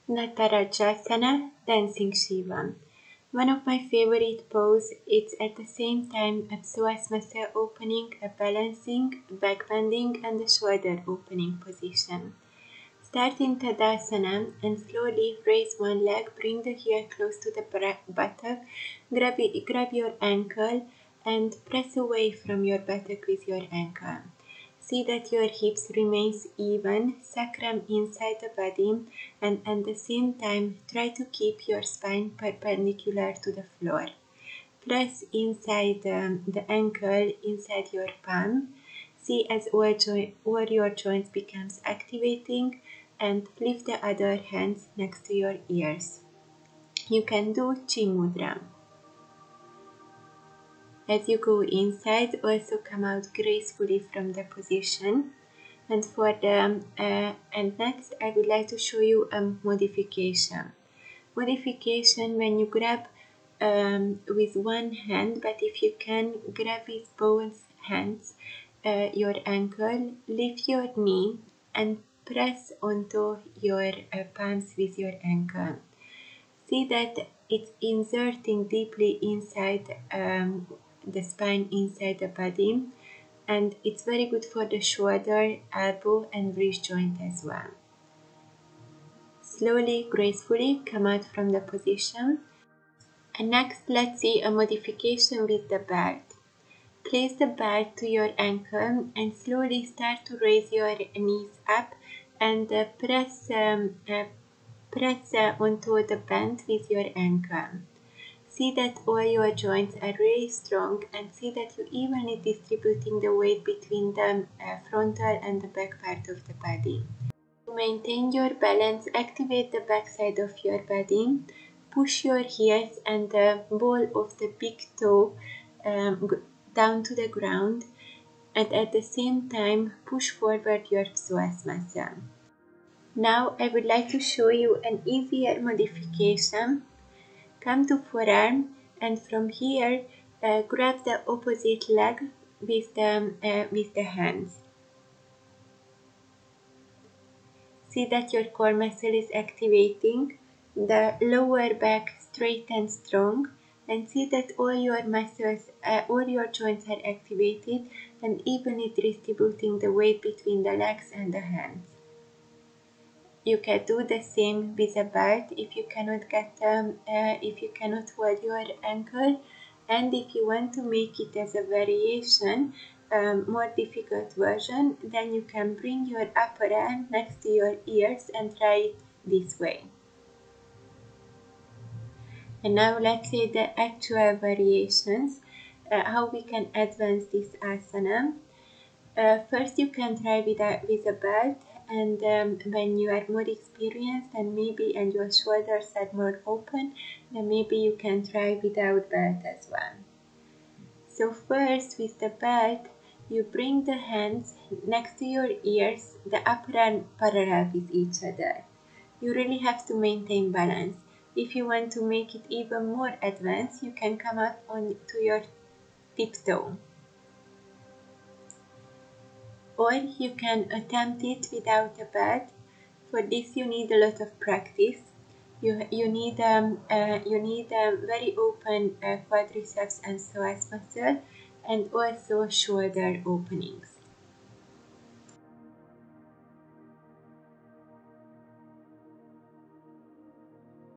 Natarajasana, dancing Shiva. One of my favorite poses. It's at the same time a psoas muscle opening, a balancing, back bending, and a shoulder opening position. Start in Tadasana and slowly raise one leg, bring the heel close to the buttock, grab your ankle and press away from your buttock with your ankle. See that your hips remains even, sacrum inside the body, and at the same time try to keep your spine perpendicular to the floor. Press inside the ankle, inside your palm. See as all your joints becomes activating, and lift the other hands next to your ears. You can do Chi Mudra. As you go inside, also come out gracefully from the position. And and next, I would like to show you a modification. Modification when you grab with one hand, but if you can grab with both hands your ankle, lift your knee and press onto your palms with your ankle. See that it's inserting deeply inside the spine, inside the body, and it's very good for the shoulder, elbow and wrist joint as well. Slowly, gracefully come out from the position. And next, let's see a modification with the belt. Place the belt to your ankle and slowly start to raise your knees up and press onto the bend with your ankle. See that all your joints are really strong and see that you evenly distributing the weight between the frontal and the back part of the body. To maintain your balance, activate the back side of your body. Push your heels and the ball of the big toe down to the ground, and at the same time push forward your psoas muscle. Now I would like to show you an easier modification. Come to forearm and from here grab the opposite leg with the hands. See that your core muscle is activating, the lower back straight and strong, and see that all your muscles, all your joints are activated and evenly distributing the weight between the legs and the hands. You can do the same with a belt if you cannot hold your ankle, and if you want to make it as a variation, more difficult version, then you can bring your upper arm next to your ears and try it this way. And now let's see the actual variations, how we can advance this asana. First you can try with a belt, and when you are more experienced and your shoulders are more open, then maybe you can try without belt as well. So first with the belt, you bring the hands next to your ears, the upper arm parallel with each other. You really have to maintain balance. If you want to make it even more advanced, you can come up to your tiptoe. Or you can attempt it without a belt. For this you need a lot of practice. You need very open quadriceps and psoas muscle, and also shoulder openings.